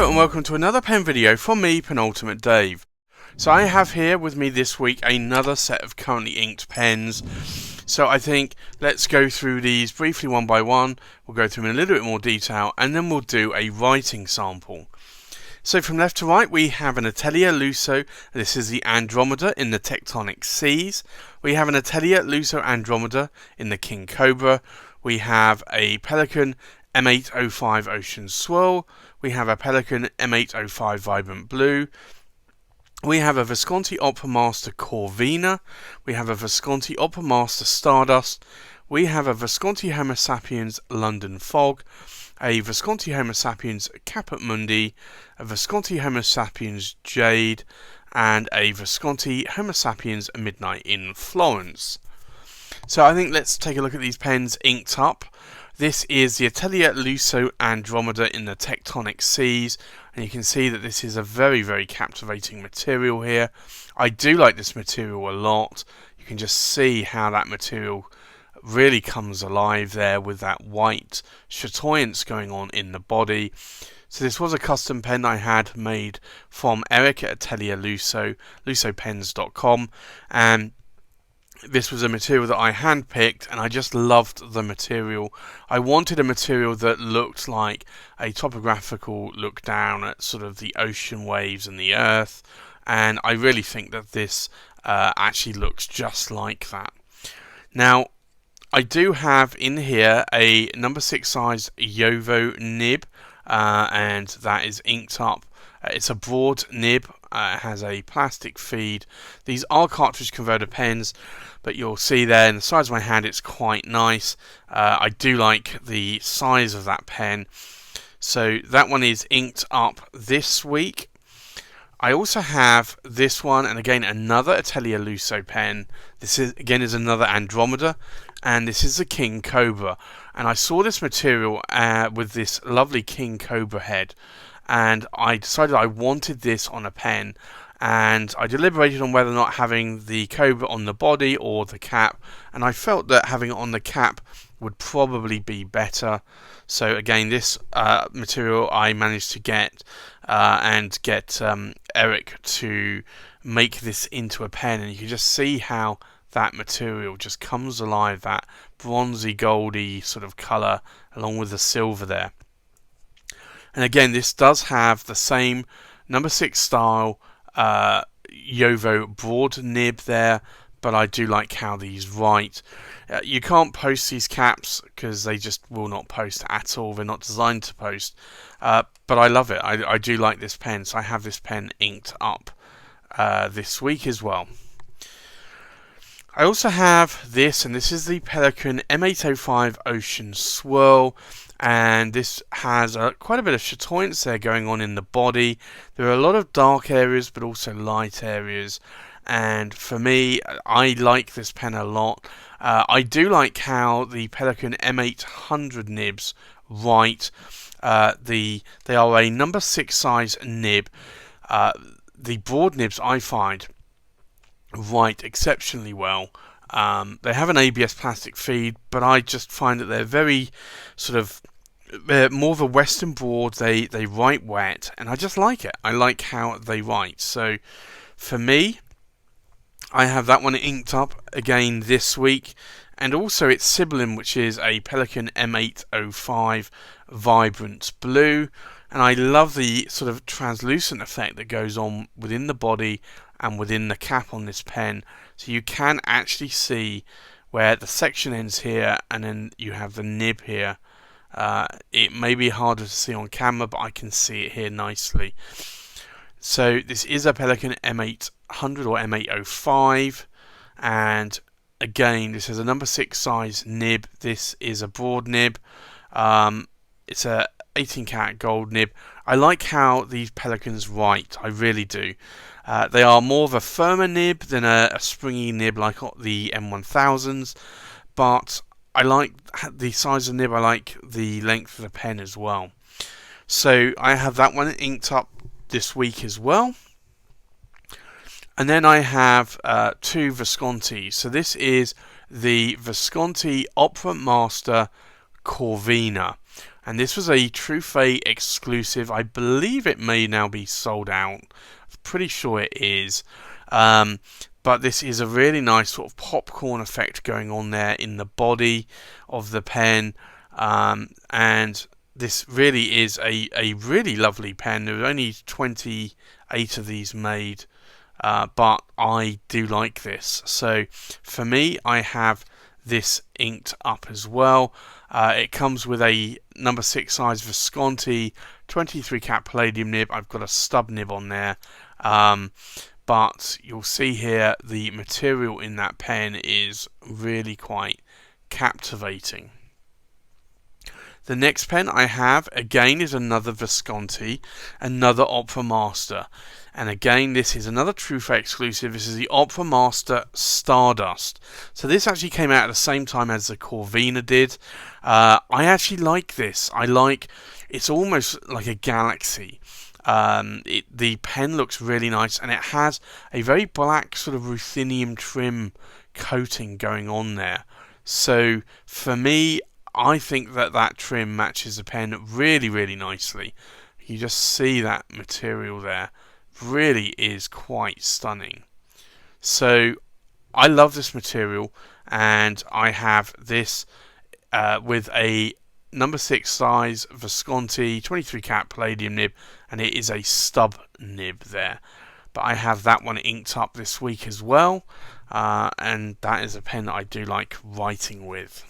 and welcome to another pen video from me, Penultimate Dave. So I have here with me this week another set of currently inked pens. So I think let's go through these briefly one by one. We'll go through them in a little bit more detail and then we'll do a writing sample. So from left to right we have an Atelier Lusso. This is the Andromeda in the Tectonic Seas. We have an Atelier Lusso Andromeda in the King Cobra. We have a Pelican M805 Ocean Swirl. We have a Pelican M805 Vibrant Blue. We have a Visconti Opera Master Corvina. We have a Visconti Opera Master Stardust. We have a Visconti Homo Sapiens London Fog. A Visconti Homo Sapiens Capet Mundi. A Visconti Homo Sapiens Jade. And a Visconti Homo Sapiens Midnight in Florence. So I think let's take a look at these pens inked up. This is the Atelier Lusso Andromeda in the Tectonic Seas, and you can see that this is a very, very captivating material here. I do like this material a lot. You can just see how that material really comes alive there with that white chatoyance going on in the body. So this was a custom pen I had made from Eric at Atelier Lusso, lussopens.com, and this was a material that I handpicked and I just loved the material. I wanted a material that looked like a topographical look down at sort of the ocean waves and the earth, and I really think that this actually looks just like that. Now I do have in here a number 6 size Yovo nib, and that is inked up. It's a broad nib. It has a plastic feed. These are cartridge converter pens, but you'll see there in the size of my hand it's quite nice. I do like the size of that pen. So that one is inked up this week. I also have this one, and again another Atelier Lusso pen. This is again is another Andromeda, and this is the King Cobra. And I saw this material with this lovely King Cobra head, and I decided I wanted this on a pen, and I deliberated on whether or not having the Cobra on the body or the cap, and I felt that having it on the cap would probably be better. So again, this material I managed to get Eric to make this into a pen, and you can just see how that material just comes alive, that bronzy goldy sort of colour along with the silver there. And again, this does have the same number 6 style Yovo broad nib there, but I do like how these write. You can't post these caps because they just will not post at all. They're not designed to post. But I love it. I do like this pen, so I have this pen inked up this week as well. I also have this, and this is the Pelican M805 Ocean Swirl, and this has quite a bit of chatoyance there going on in the body. There are a lot of dark areas but also light areas, and for me, I like this pen a lot. I do like how the Pelican M800 nibs write. They are a number 6 size nib. The broad nibs I find write exceptionally well. They have an ABS plastic feed, but I just find that they're very they're more of a Western broad. They write wet, and I just like it. I like how they write. So for me, I have that one inked up again this week, and also its sibling, which is a Pelican M805 Vibrant Blue, and I love the sort of translucent effect that goes on within the body and within the cap on this pen, so you can actually see where the section ends here and then you have the nib here. It may be harder to see on camera, but I can see it here nicely. So this is a Pelican M800 or M805, and again this is a number 6 size nib. This is a broad nib. It's a 18 karat gold nib. I like how these Pelicans write, I really do. They are more of a firmer nib than a springy nib like the M1000s, but I like the size of the nib, I like the length of the pen as well. So I have that one inked up this week as well. And then I have two Visconti. So this is the Visconti Opera Master Corvina. and this was a True Fate exclusive. I believe it may now be sold out. I'm pretty sure it is. But this is a really nice sort of popcorn effect going on there in the body of the pen, and this really is a really lovely pen. There are only 28 of these made, but I do like this. So for me, I have this inked up as well. It comes with a number 6 size Visconti 23 cat palladium nib. I've got a stub nib on there, but you'll see here the material in that pen is really quite captivating. The next pen I have again is another Visconti, another Opera Master, and again this is another True Fate exclusive. This is the Opera Master Stardust. So this actually came out at the same time as the Corvina did. I actually like this. It's almost like a galaxy. The pen looks really nice, and it has a very black sort of ruthenium trim coating going on there. So for me, I think that trim matches the pen really, really nicely. You just see that material there. Really is quite stunning. So I love this material, and I have this with a number 6 size Visconti 23 cat palladium nib, and it is a stub nib there. But I have that one inked up this week as well, and that is a pen that I do like writing with.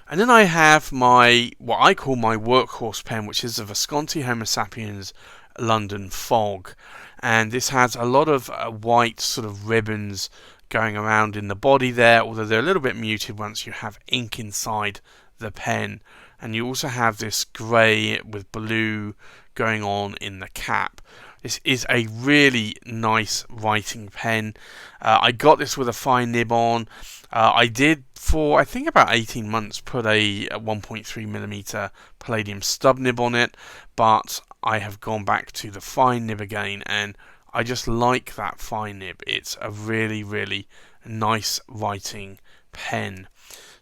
And then I have what I call my workhorse pen, which is the Visconti Homo Sapiens London Fog, and this has a lot of white sort of ribbons going around in the body there, although they're a little bit muted once you have ink inside the pen. And you also have this grey with blue going on in the cap. This is a really nice writing pen. I got this with a fine nib on. I did, for I think about 18 months, put a 1.3mm palladium stub nib on it, but I have gone back to the fine nib again, and I just like that fine nib. It's a really, really nice writing pen.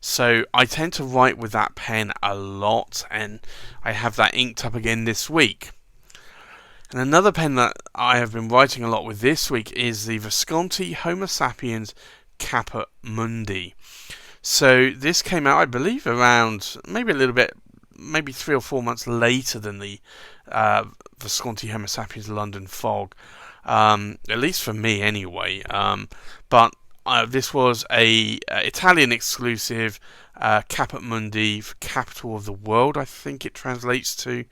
So I tend to write with that pen a lot, and I have that inked up again this week. And another pen that I have been writing a lot with this week is the Visconti Homo Sapiens Capet Mundi. So this came out, I believe, around maybe 3 or 4 months later than the Visconti Homo Sapiens London Fog, at least for me anyway. But this was a Italian exclusive Capet Mundi for Capital of the World, I think it translates to.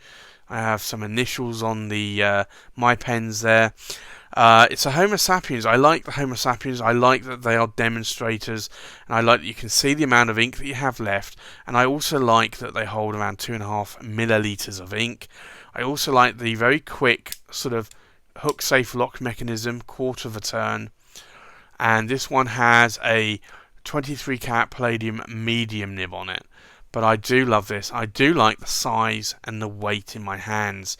I have some initials on the my pens there. It's a Homo Sapiens. I like the Homo Sapiens. I like that they are demonstrators, and I like that you can see the amount of ink that you have left, and I also like that they hold around 2.5 milliliters of ink. I also like the very quick sort of hook safe lock mechanism, quarter of a turn, and this one has a 23 cat palladium medium nib on it. But I do love this. I do like the size and the weight in my hands.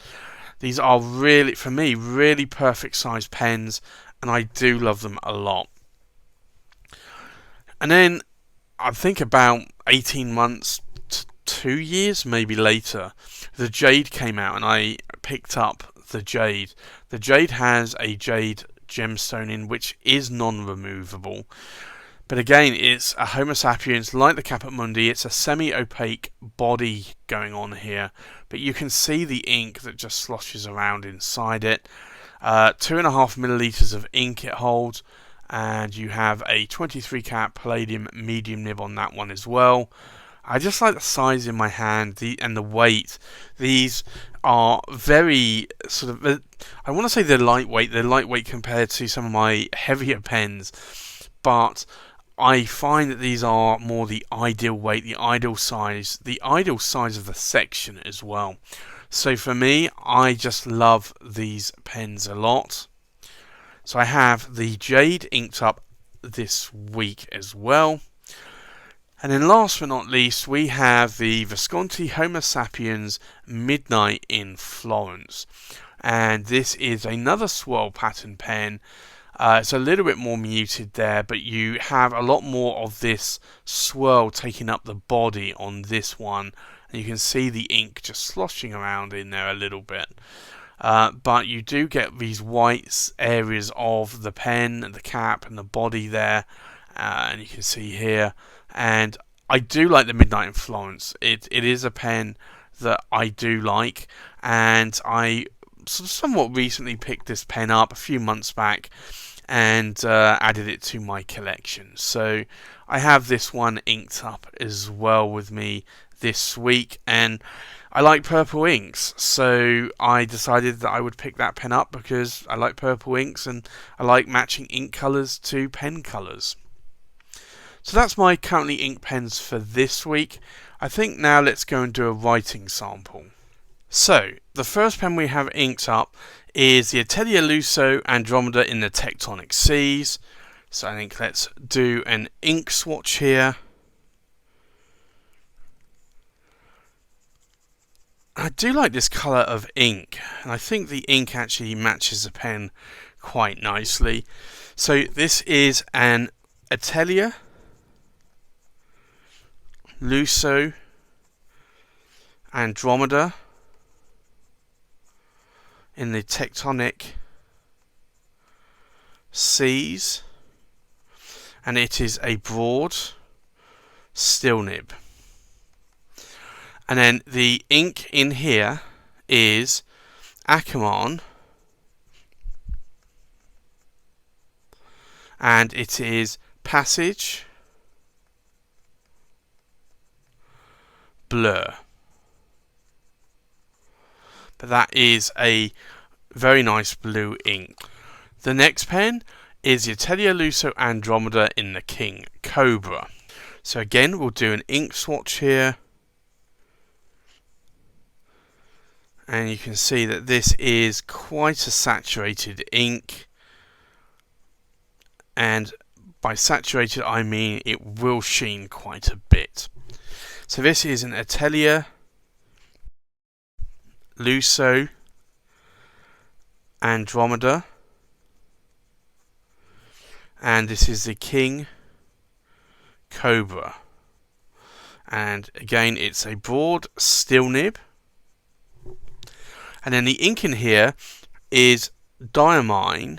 These are really, for me, really perfect size pens, and I do love them a lot. And then I think about 18 months to 2 years maybe later, the Jade came out, and I picked up the Jade. The Jade has a Jade gemstone in, which is non-removable. But again, it's a Homo Sapiens, like the Capet Mundi. It's a semi-opaque body going on here, but you can see the ink that just sloshes around inside it. 2.5 milliliters of ink it holds, and you have a 23 cat palladium medium nib on that one as well. I just like the size in my hand and the weight. These are very sort of, I want to say they're lightweight. They're lightweight compared to some of my heavier pens, but I find that these are more the ideal weight, the ideal size of the section as well. So for me, I just love these pens a lot. So I have the Jade inked up this week as well. And then last but not least, we have the Visconti Homo Sapiens Midnight in Florence. And this is another swirl pattern pen. It's a little bit more muted there, but you have a lot more of this swirl taking up the body on this one, and you can see the ink just sloshing around in there a little bit. But you do get these white areas of the pen and the cap and the body there, and you can see here. And I do like the Midnight in Florence. It is a pen that I do like, and I somewhat recently picked this pen up a few months back and added it to my collection. So I have this one inked up as well with me this week, and I like purple inks, so I decided that I would pick that pen up because I like purple inks and I like matching ink colours to pen colours. So that's my currently ink pens for this week. I think now let's go and do a writing sample. So the first pen we have inked up is the Atelier Lusso Andromeda in the Tectonic Seas. So I think let's do an ink swatch here. I do like this colour of ink, and I think the ink actually matches the pen quite nicely. So this is an Atelier Lusso Andromeda in the Tectonic Seas, and it is a broad steel nib. And then the ink in here is Akamon, and it is Passage Blur. But that is a very nice blue ink. The next pen is the Atelier Lusso Andromeda in the King Cobra. So again, we'll do an ink swatch here. And you can see that this is quite a saturated ink. And by saturated, I mean it will sheen quite a bit. So this is an Atelier Lusso Andromeda, and this is the King Cobra, and again it's a broad steel nib, and then the ink in here is Diamine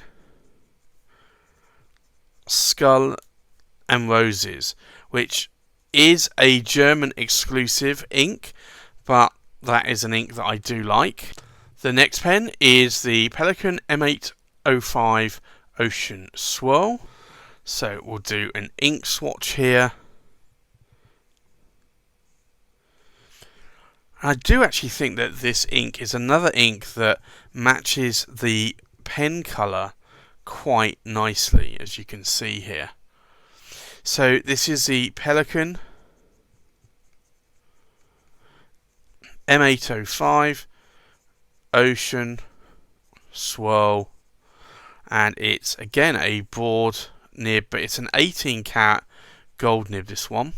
Skull and Roses, which is a German exclusive ink, but that is an ink that I do like. The next pen is the Pelican M805 Ocean Swirl. So we'll do an ink swatch here. I do actually think that this ink is another ink that matches the pen colour quite nicely, as you can see here. So this is the Pelican M805 Ocean Swirl, and it's again a broad nib, but it's an 18 karat gold nib, this one.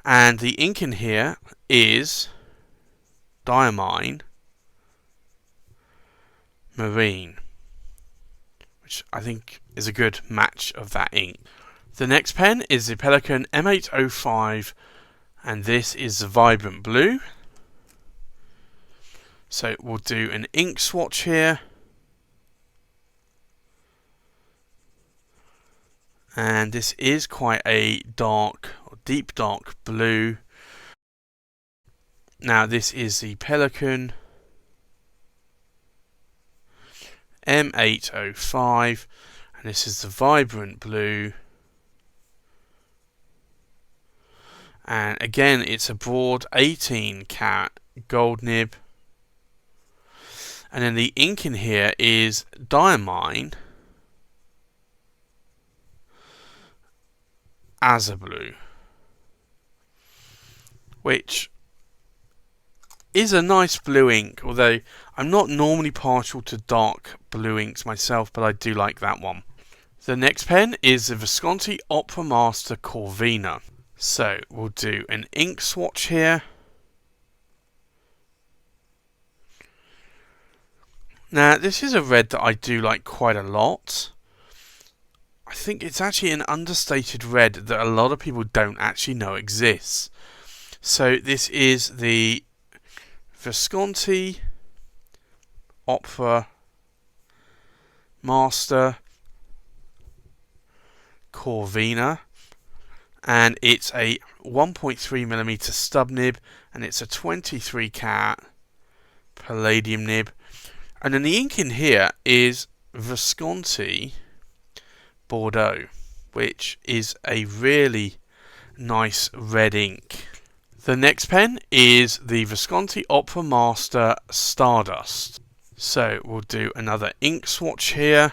And the ink in here is Diamine Marine, which I think is a good match of that ink. The next pen is the Pelican M805, and this is the Vibrant Blue. So we'll do an ink swatch here. And this is quite a dark, or deep dark blue. Now this is the Pelican M805, and this is the Vibrant Blue. And again, it's a broad 18 karat gold nib. And then the ink in here is Diamine Azure, which is a nice blue ink, although I'm not normally partial to dark blue inks myself, but I do like that one. The next pen is the Visconti Opera Master Corvina. So we'll do an ink swatch here. Now this is a red that I do like quite a lot. I think it's actually an understated red that a lot of people don't actually know exists. So this is the Visconti Opera Master Corvina, and it's a 1.3mm stub nib, and it's a 23 cat palladium nib. And then the ink in here is Versconti Bordeaux, which is a really nice red ink. The next pen is the Visconti Opera Master Stardust. So we'll do another ink swatch here.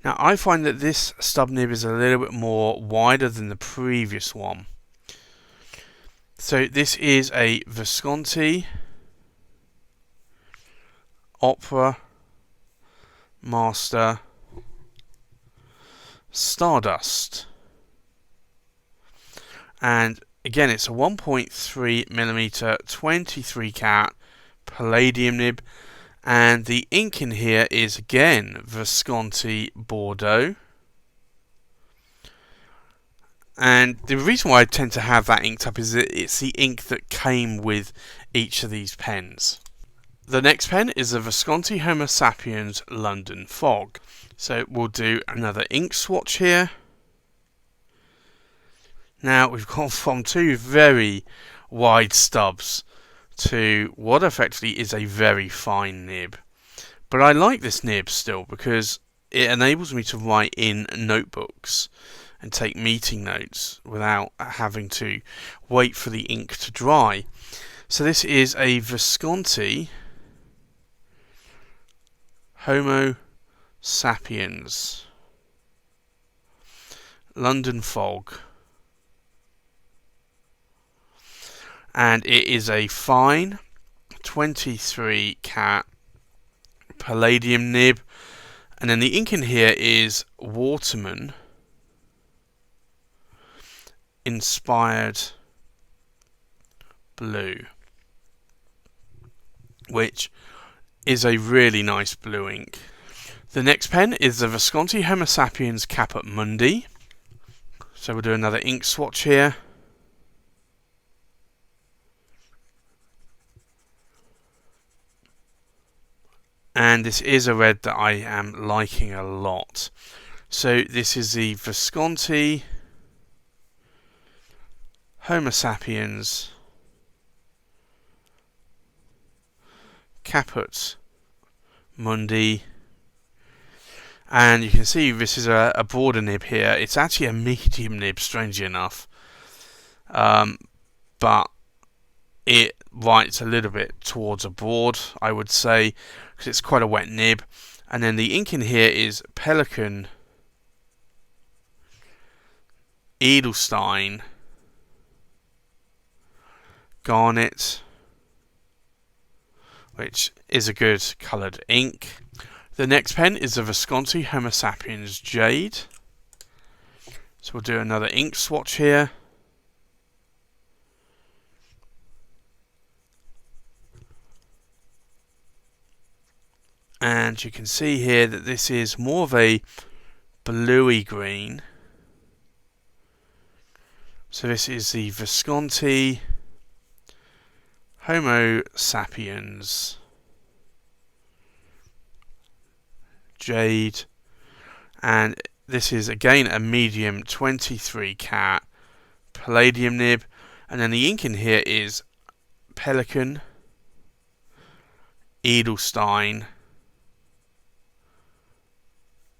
Now I find that this stub nib is a little bit more wider than the previous one. So this is a Visconti Opera Master Stardust. And again, it's a 1.3mm 23 cat palladium nib, and the ink in here is again Visconti Bordeaux. And the reason why I tend to have that inked up is that it's the ink that came with each of these pens. The next pen is the Visconti Homo Sapiens London Fog. So we'll do another ink swatch here. Now we've gone from two very wide stubs to what effectively is a very fine nib. But I like this nib still because it enables me to write in notebooks and take meeting notes without having to wait for the ink to dry. So this is a Visconti Homo Sapiens London Fog, and it is a fine 23 cat palladium nib, and then the ink in here is Waterman Inspired Blue, which is a really nice blue ink. The next pen is the Visconti Homo Sapiens Capet Mundi. So we'll do another ink swatch here. And this is a red that I am liking a lot. So this is the Visconti Homo Sapiens Capet Mundi, and you can see this is a broader nib here. It's actually a medium nib, strangely enough, but it writes a little bit towards a broad, I would say, because it's quite a wet nib. And then the ink in here is Pelican Edelstein Garnet, which is a good coloured ink. The next pen is the Visconti Homo Sapiens Jade. So we'll do another ink swatch here. And you can see here that this is more of a bluey green. So this is the Visconti Homo Sapiens Jade, and this is again a medium 23 cat palladium nib, and then the ink in here is Pelican Edelstein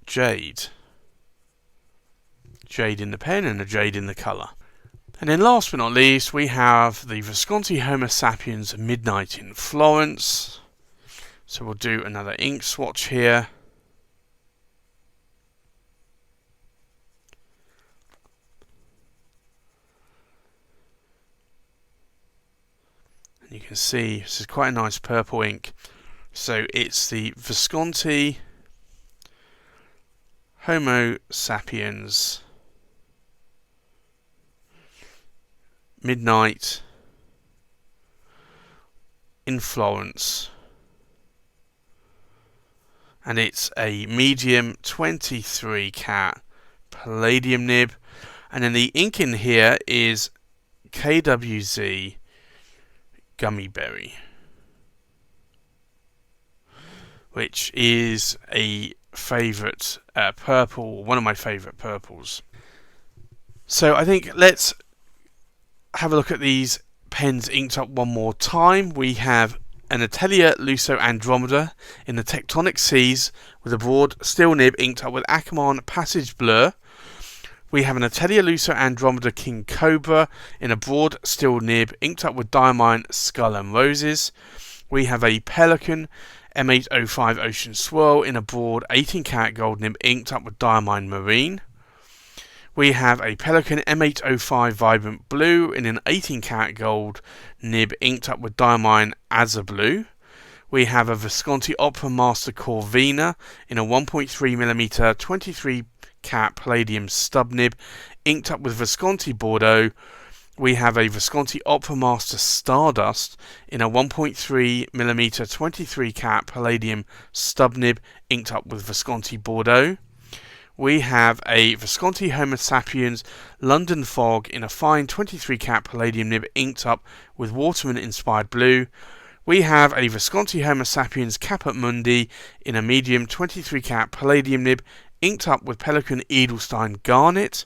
Jade. Jade in the pen and a jade in the colour. And then last but not least, we have the Visconti Homo Sapiens Midnight in Florence. So we'll do another ink swatch here. And you can see this is quite a nice purple ink. So it's the Visconti Homo Sapiens Midnight in Florence, and it's a medium 23 cat palladium nib, And then the ink in here is KWZ Gummy Berry, which is a favourite purple, one of my favourite purples. So I think let's have a look at these pens inked up one more time. We have an Atelier Lusso Andromeda in the Tectonic Seas with a broad steel nib inked up with Akamon Passage Blur. We have an Atelier Lusso Andromeda King Cobra in a broad steel nib inked up with Diamine Skull and Roses. We have a Pelican M805 Ocean Swirl in a broad 18 karat gold nib inked up with Diamine Marine. We have a Pelican M805 Vibrant Blue in an 18 karat gold nib inked up with Diamine Azure Blue. We have a Visconti Opera Master Corvina in a 1.3mm 23 karat palladium stub nib inked up with Visconti Bordeaux. We have a Visconti Opera Master Stardust in a 1.3mm 23 karat palladium stub nib inked up with Visconti Bordeaux. We have a Visconti Homo Sapiens London Fog in a fine 23 karat palladium nib inked up with Waterman Inspired Blue. We have a Visconti Homo Sapiens Capet Mundi in a medium 23 karat palladium nib inked up with Pelican Edelstein Garnet.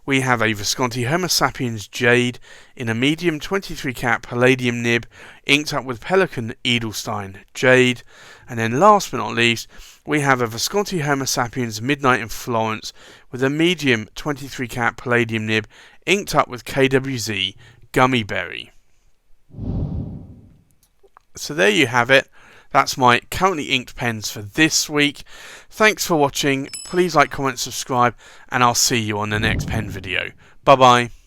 We have a Visconti Homo Sapiens Jade in a medium 23 karat palladium nib inked up with Pelican Edelstein Jade. And then last but not least, we have a Visconti Homo Sapiens Midnight in Florence with a medium 23 karat palladium nib inked up with KWZ Gummy Berry. So there you have it. That's my currently inked pens for this week. Thanks for watching. Please like, comment, subscribe, and I'll see you on the next pen video. Bye bye.